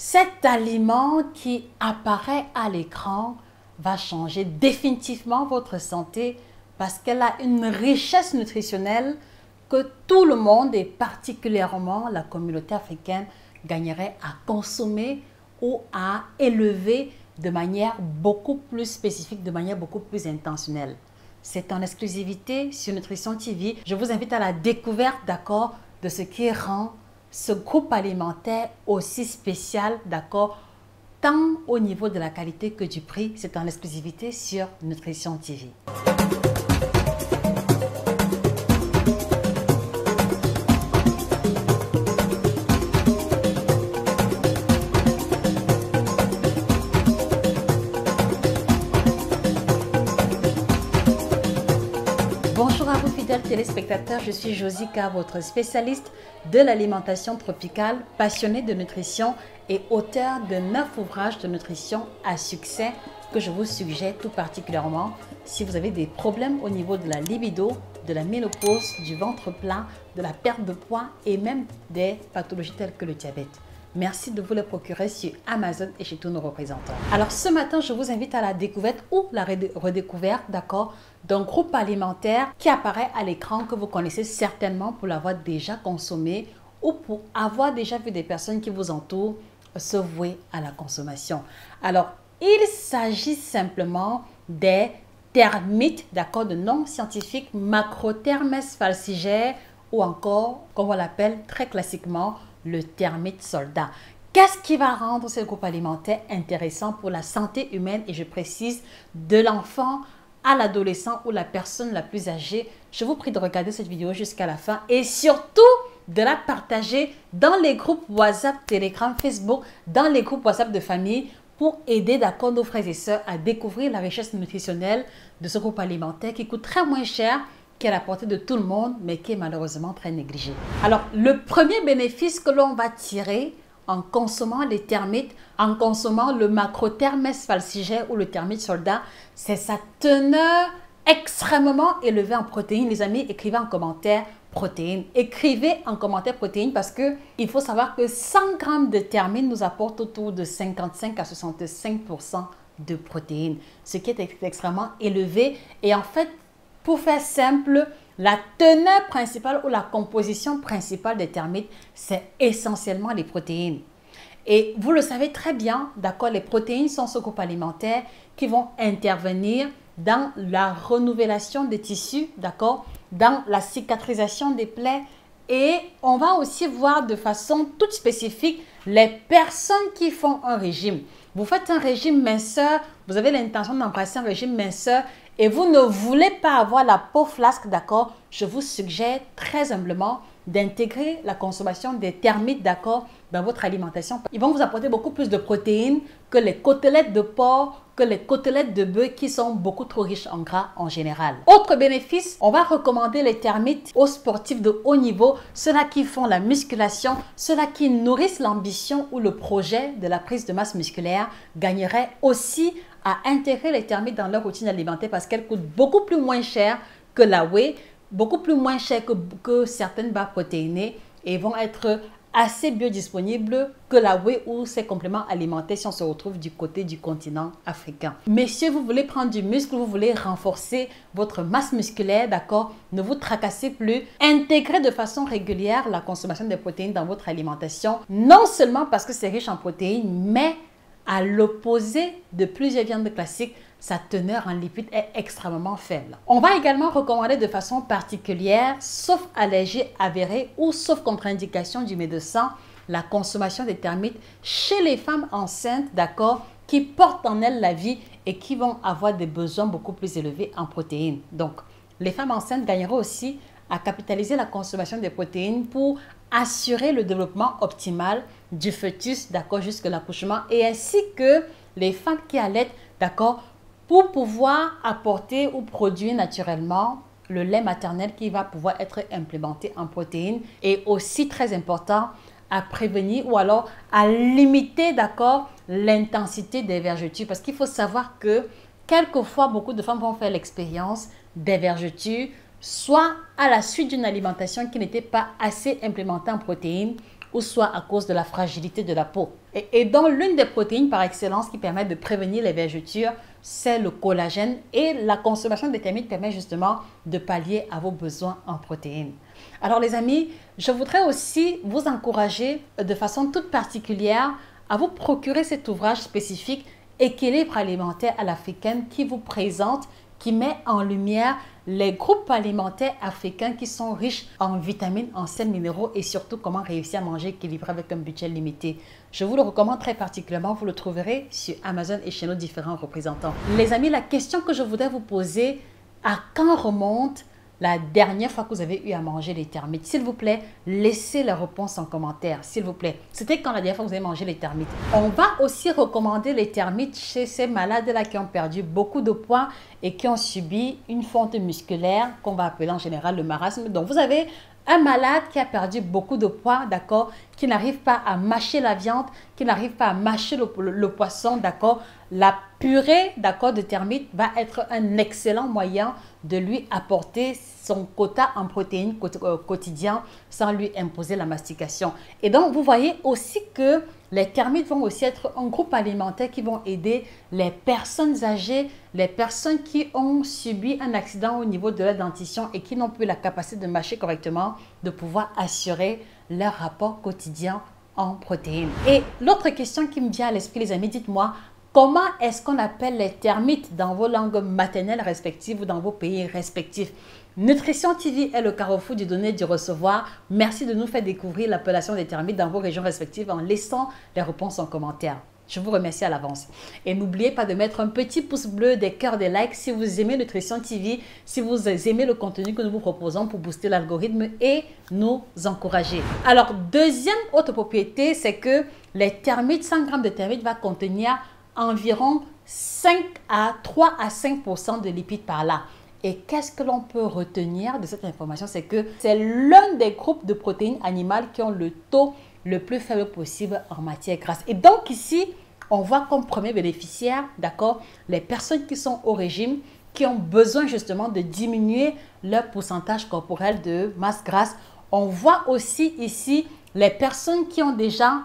Cet aliment qui apparaît à l'écran va changer définitivement votre santé parce qu'elle a une richesse nutritionnelle que tout le monde et particulièrement la communauté africaine gagnerait à consommer ou à élever de manière beaucoup plus spécifique, de manière beaucoup plus intentionnelle. C'est en exclusivité sur Nutrition TV. Je vous invite à la découverte, d'accord, de ce qui rend ce groupe alimentaire aussi spécial, d'accord, tant au niveau de la qualité que du prix. C'est en exclusivité sur Nutrition TV. Bonjour à vous fidèles téléspectateurs, je suis Josica, votre spécialiste de l'alimentation tropicale, passionnée de nutrition et auteur de 9 ouvrages de nutrition à succès que je vous suggère tout particulièrement si vous avez des problèmes au niveau de la libido, de la ménopause, du ventre plat, de la perte de poids et même des pathologies telles que le diabète. Merci de vous les procurer sur Amazon et chez tous nos représentants. Alors ce matin, je vous invite à la découverte ou la redécouverte, d'accord, d'un groupe alimentaire qui apparaît à l'écran que vous connaissez certainement pour l'avoir déjà consommé ou pour avoir déjà vu des personnes qui vous entourent se vouer à la consommation. Alors, il s'agit simplement des termites, d'accord, de nom scientifique Macrothermes falciger ou encore, comme on l'appelle très classiquement, le termite soldat. Qu'est-ce qui va rendre ce groupe alimentaire intéressant pour la santé humaine et je précise de l'enfant à l'adolescent ou la personne la plus âgée? Je vous prie de regarder cette vidéo jusqu'à la fin et surtout de la partager dans les groupes WhatsApp, Telegram, Facebook, dans les groupes WhatsApp de famille pour aider d'accord nos frères et sœurs à découvrir la richesse nutritionnelle de ce groupe alimentaire qui coûte très moins cher, qui est à la portée de tout le monde, mais qui est malheureusement très négligé. Alors, le premier bénéfice que l'on va tirer en consommant les termites, en consommant le Macrothermes falciger ou le termite soldat, c'est sa teneur extrêmement élevée en protéines. Les amis, écrivez en commentaire protéines. Écrivez en commentaire protéines parce que il faut savoir que 100 grammes de termites nous apportent autour de 55 à 65% de protéines, ce qui est extrêmement élevé. Et en fait, pour faire simple, la teneur principale ou la composition principale des termites, c'est essentiellement les protéines. Et vous le savez très bien, d'accord, les protéines sont ce groupe alimentaire qui vont intervenir dans la renouvellation des tissus, d'accord, dans la cicatrisation des plaies. Et on va aussi voir de façon toute spécifique les personnes qui font un régime. Vous faites un régime minceur, vous avez l'intention d'embrasser un régime minceur et vous ne voulez pas avoir la peau flasque, d'accord, je vous suggère très humblement d'intégrer la consommation des termites, d'accord, dans votre alimentation. Ils vont vous apporter beaucoup plus de protéines que les côtelettes de porc, que les côtelettes de bœuf qui sont beaucoup trop riches en gras en général. Autre bénéfice, on va recommander les termites aux sportifs de haut niveau, ceux-là qui font la musculation, ceux-là qui nourrissent l'ambition ou le projet de la prise de masse musculaire gagneraient aussi à intégrer les termites dans leur routine alimentaire parce qu'elles coûtent beaucoup plus moins cher que la whey, beaucoup plus moins cher que certaines barres protéinées et vont être assez biodisponibles que la whey ou ses compléments alimentaires si on se retrouve du côté du continent africain. Messieurs, vous voulez prendre du muscle, vous voulez renforcer votre masse musculaire, d'accord? Ne vous tracassez plus. Intégrez de façon régulière la consommation des protéines dans votre alimentation, non seulement parce que c'est riche en protéines, mais à l'opposé de plusieurs viandes classiques, sa teneur en lipides est extrêmement faible. On va également recommander de façon particulière, sauf allergie avérée ou sauf contre-indication du médecin, la consommation des termites chez les femmes enceintes, d'accord, qui portent en elles la vie et qui vont avoir des besoins beaucoup plus élevés en protéines. Donc, les femmes enceintes gagneront aussi à capitaliser la consommation des protéines pour assurer le développement optimal du fœtus, d'accord, jusqu'à l'accouchement et ainsi que les femmes qui allaitent, d'accord, pour pouvoir apporter ou produire naturellement le lait maternel qui va pouvoir être implémenté en protéines et aussi très important à prévenir ou alors à limiter, d'accord, l'intensité des vergetures parce qu'il faut savoir que quelquefois beaucoup de femmes vont faire l'expérience des vergetures soit à la suite d'une alimentation qui n'était pas assez implémentée en protéines ou soit à cause de la fragilité de la peau. Et donc, l'une des protéines par excellence qui permet de prévenir les vergetures, c'est le collagène. Et la consommation des termites permet justement de pallier à vos besoins en protéines. Alors les amis, je voudrais aussi vous encourager de façon toute particulière à vous procurer cet ouvrage spécifique Équilibre alimentaire à l'africaine qui vous présente, qui met en lumière les groupes alimentaires africains qui sont riches en vitamines, en sels minéraux et surtout comment réussir à manger équilibré avec un budget limité. Je vous le recommande très particulièrement, vous le trouverez sur Amazon et chez nos différents représentants. Les amis, la question que je voudrais vous poser, à quand remonte la dernière fois que vous avez eu à manger les termites? S'il vous plaît, laissez la réponse en commentaire, s'il vous plaît. C'était quand la dernière fois que vous avez mangé les termites? On va aussi recommander les termites chez ces malades-là qui ont perdu beaucoup de poids et qui ont subi une fonte musculaire qu'on va appeler en général le marasme. Donc, vous avez un malade qui a perdu beaucoup de poids, d'accord, qui n'arrive pas à mâcher la viande, qui n'arrive pas à mâcher le poisson, d'accord. La purée, d'accord, de termites va être un excellent moyen de lui apporter son quota en protéines quotidien sans lui imposer la mastication. Et donc, vous voyez aussi que les termites vont aussi être un groupe alimentaire qui vont aider les personnes âgées, les personnes qui ont subi un accident au niveau de la dentition et qui n'ont plus la capacité de mâcher correctement, de pouvoir assurer leur rapport quotidien en protéines. Et l'autre question qui me vient à l'esprit, les amis, dites-moi, comment est-ce qu'on appelle les termites dans vos langues maternelles respectives ou dans vos pays respectifs? Nutrition TV est le carrefour du donner et du recevoir. Merci de nous faire découvrir l'appellation des termites dans vos régions respectives en laissant les réponses en commentaire. Je vous remercie à l'avance. Et n'oubliez pas de mettre un petit pouce bleu, des cœurs, des likes si vous aimez Nutrition TV, si vous aimez le contenu que nous vous proposons pour booster l'algorithme et nous encourager. Alors, deuxième autre propriété, c'est que les termites, 100 grammes de termites va contenir environ 3 à 5% de lipides par là. Et qu'est-ce que l'on peut retenir de cette information? C'est que c'est l'un des groupes de protéines animales qui ont le taux le plus faible possible en matière grasse. Et donc ici, on voit comme premier bénéficiaire, d'accord, les personnes qui sont au régime, qui ont besoin justement de diminuer leur pourcentage corporel de masse grasse. On voit aussi ici les personnes qui ont déjà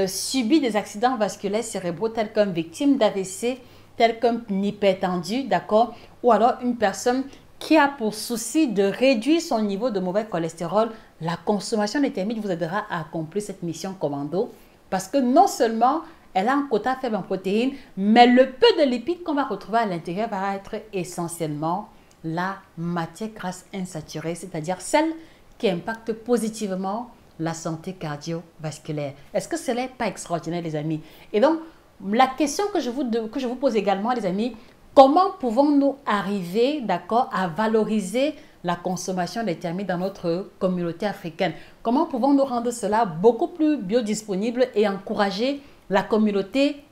subi des accidents vasculaires cérébraux tels qu'une victime d'AVC, tel qu'un hypertendu, d'accord, ou alors une personne qui a pour souci de réduire son niveau de mauvais cholestérol. La consommation des termites vous aidera à accomplir cette mission commando parce que non seulement elle a un quota faible en protéines, mais le peu de lipides qu'on va retrouver à l'intérieur va être essentiellement la matière grasse insaturée, c'est-à-dire celle qui impacte positivement la santé cardiovasculaire. Est-ce que ce n'est pas extraordinaire, les amis? Et donc, la question que je vous pose également, les amis, comment pouvons-nous arriver, d'accord, à valoriser la consommation des termites dans notre communauté africaine? Comment pouvons-nous rendre cela beaucoup plus biodisponible et encourager la communauté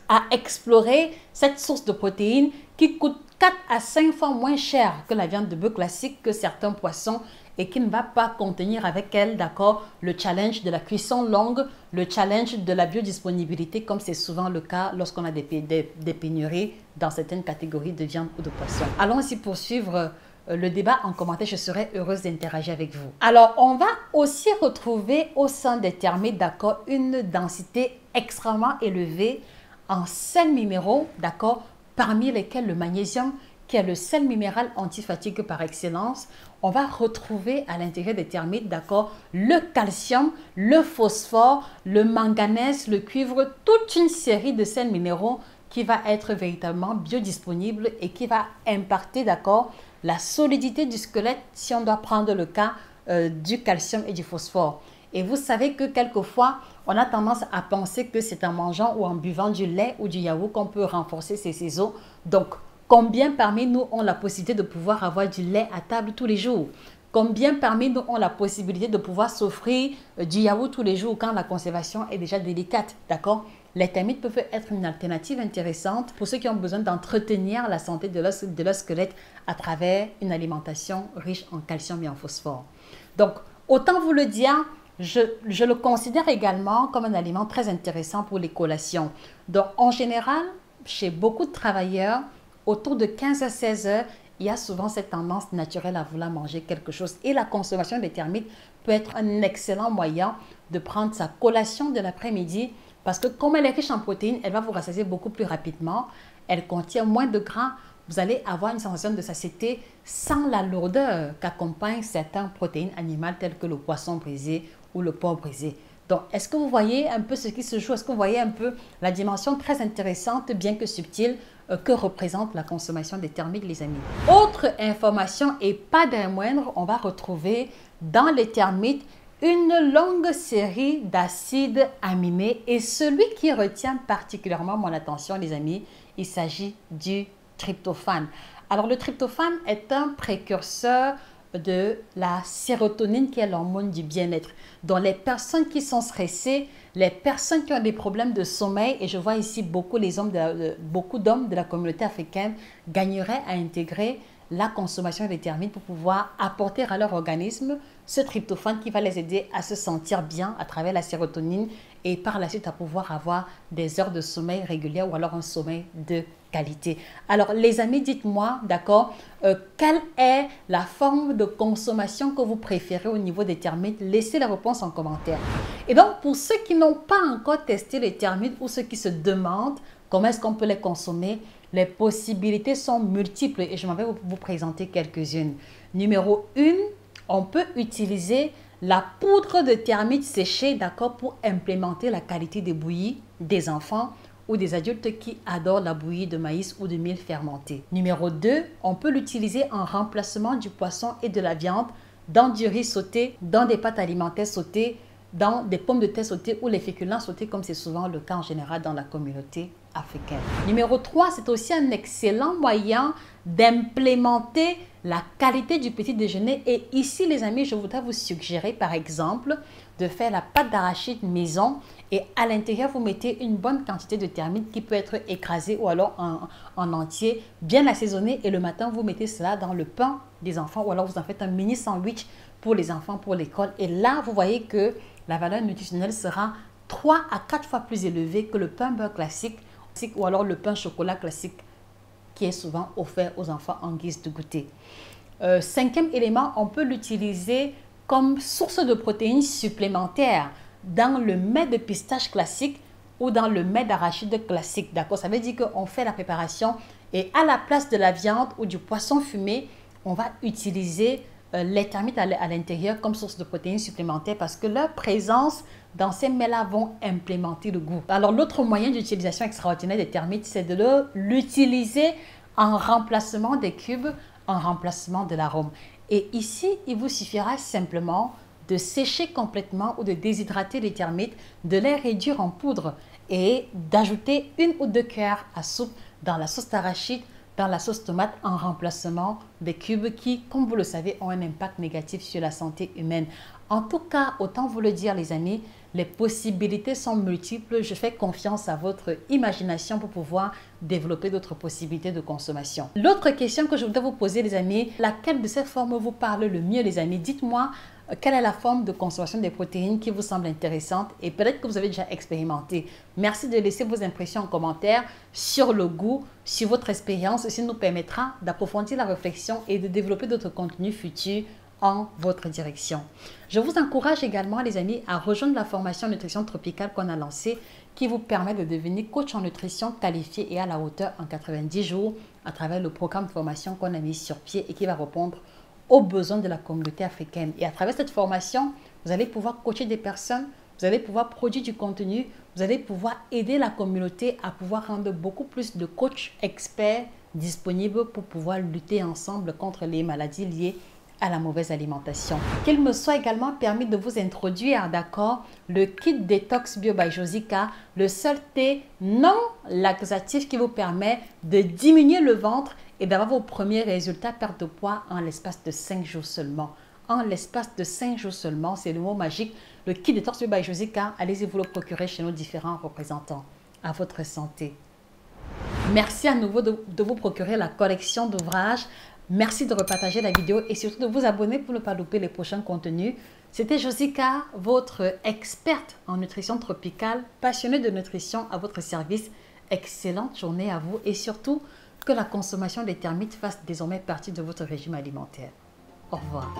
à explorer cette source de protéines qui coûte 4 à 5 fois moins cher que la viande de bœuf classique, que certains poissons, et qui ne va pas contenir avec elle, d'accord, le challenge de la cuisson longue, le challenge de la biodisponibilité, comme c'est souvent le cas lorsqu'on a des pénuries dans certaines catégories de viande ou de poisson. Allons aussi poursuivre le débat en commentaire, je serai heureuse d'interagir avec vous. Alors, on va aussi retrouver au sein des termites, d'accord, une densité extrêmement élevée en sels minéraux, d'accord, parmi lesquels le magnésium, qui est le sel minéral antifatigue par excellence. On va retrouver à l'intérieur des termites, d'accord, le calcium, le phosphore, le manganèse, le cuivre, toute une série de sels minéraux qui va être véritablement biodisponible et qui va impacter, d'accord, la solidité du squelette si on doit prendre le cas du calcium et du phosphore. Et vous savez que quelquefois, on a tendance à penser que c'est en mangeant ou en buvant du lait ou du yaourt qu'on peut renforcer ces os. Donc, combien parmi nous ont la possibilité de pouvoir avoir du lait à table tous les jours? Combien parmi nous ont la possibilité de pouvoir s'offrir du yaourt tous les jours quand la conservation est déjà délicate, d'accord? Les termites peuvent être une alternative intéressante pour ceux qui ont besoin d'entretenir la santé de leur squelette à travers une alimentation riche en calcium et en phosphore. Donc, autant vous le dire, je le considère également comme un aliment très intéressant pour les collations. Donc, en général, chez beaucoup de travailleurs, autour de 15 à 16 heures, il y a souvent cette tendance naturelle à vouloir manger quelque chose. Et la consommation des termites peut être un excellent moyen de prendre sa collation de l'après-midi parce que comme elle est riche en protéines, elle va vous rassasier beaucoup plus rapidement. Elle contient moins de gras. Vous allez avoir une sensation de satiété sans la lourdeur qu'accompagnent certaines protéines animales telles que le poisson brisé ou le porc brisé. Donc, est-ce que vous voyez un peu ce qui se joue? Est-ce que vous voyez un peu la dimension très intéressante, bien que subtile, que représente la consommation des thermiques, les amis? Autre information et pas des moindres, on va retrouver dans les thermiques une longue série d'acides aminés et celui qui retient particulièrement mon attention, les amis, il s'agit du tryptophane. Alors, le tryptophane est un précurseur de la sérotonine qui est l'hormone du bien-être. Donc, les personnes qui sont stressées, les personnes qui ont des problèmes de sommeil, et je vois ici beaucoup d'hommes de la communauté africaine gagneraient à intégrer la consommation des thermiques pour pouvoir apporter à leur organisme ce tryptophane qui va les aider à se sentir bien à travers la sérotonine et par la suite à pouvoir avoir des heures de sommeil régulières ou alors un sommeil de qualité. Alors les amis, dites-moi, d'accord, quelle est la forme de consommation que vous préférez au niveau des thermiques? Laissez la réponse en commentaire. Et donc pour ceux qui n'ont pas encore testé les thermiques ou ceux qui se demandent comment est-ce qu'on peut les consommer, les possibilités sont multiples et je m'en vais vous présenter quelques-unes. Numéro 1, on peut utiliser la poudre de thermite séchée, d'accord, pour implémenter la qualité des bouillies des enfants ou des adultes qui adorent la bouillie de maïs ou de mil fermenté. Numéro 2, on peut l'utiliser en remplacement du poisson et de la viande dans du riz sauté, dans des pâtes alimentaires sautées, dans des pommes de terre sautées ou les féculents sautés comme c'est souvent le cas en général dans la communauté africaine. Numéro 3, c'est aussi un excellent moyen d'implémenter la qualité du petit déjeuner. Et ici, les amis, je voudrais vous suggérer, par exemple, de faire la pâte d'arachide maison et à l'intérieur, vous mettez une bonne quantité de thermite qui peut être écrasée ou alors en entier, bien assaisonné. Et le matin, vous mettez cela dans le pain des enfants ou alors vous en faites un mini sandwich pour les enfants, pour l'école. Et là, vous voyez que la valeur nutritionnelle sera 3 à 4 fois plus élevée que le pain beurre classique ou alors le pain chocolat classique qui est souvent offert aux enfants en guise de goûter. Cinquième élément, on peut l'utiliser comme source de protéines supplémentaires dans le mets de pistache classique ou dans le mets d'arachide classique. D'accord? Ça veut dire qu'on fait la préparation et à la place de la viande ou du poisson fumé, on va utiliser les thermites à l'intérieur comme source de protéines supplémentaires parce que leur présence dans ces mets-là vont implémenter le goût. Alors, l'autre moyen d'utilisation extraordinaire des thermites, c'est de l'utiliser en remplacement des cubes, en remplacement de l'arôme. Et ici, il vous suffira simplement de sécher complètement ou de déshydrater les thermites, de les réduire en poudre et d'ajouter 1 ou 2 cuillères à soupe dans la sauce d'arachide, dans la sauce tomate en remplacement des cubes qui, comme vous le savez, ont un impact négatif sur la santé humaine. En tout cas, autant vous le dire les amis, les possibilités sont multiples. Je fais confiance à votre imagination pour pouvoir développer d'autres possibilités de consommation. L'autre question que je voudrais vous poser les amis, laquelle de ces formes vous parle le mieux les amis? Dites-moi quelle est la forme de consommation des protéines qui vous semble intéressante et peut-être que vous avez déjà expérimenté. Merci de laisser vos impressions en commentaire sur le goût, sur votre expérience. Ceci nous permettra d'approfondir la réflexion et de développer d'autres contenus futurs en votre direction. Je vous encourage également les amis à rejoindre la formation nutrition tropicale qu'on a lancée qui vous permet de devenir coach en nutrition qualifié et à la hauteur en 90 jours à travers le programme de formation qu'on a mis sur pied et qui va répondre aux besoins de la communauté africaine. Et à travers cette formation, vous allez pouvoir coacher des personnes, vous allez pouvoir produire du contenu, vous allez pouvoir aider la communauté à pouvoir rendre beaucoup plus de coachs experts disponibles pour pouvoir lutter ensemble contre les maladies liées à la mauvaise alimentation. Qu'il me soit également permis de vous introduire, d'accord, le kit détox bio by Josica, le seul thé non laxatif qui vous permet de diminuer le ventre et d'avoir vos premiers résultats perte de poids en l'espace de 5 jours seulement. En l'espace de 5 jours seulement, c'est le mot magique, le kit détox bio by Josica. Allez-y vous le procurer chez nos différents représentants. À votre santé. Merci à nouveau de vous procurer la collection d'ouvrages. Merci de repartager la vidéo et surtout de vous abonner pour ne pas louper les prochains contenus. C'était Josica, votre experte en nutrition tropicale, passionnée de nutrition à votre service. Excellente journée à vous et surtout que la consommation des thermites fasse désormais partie de votre régime alimentaire. Au revoir.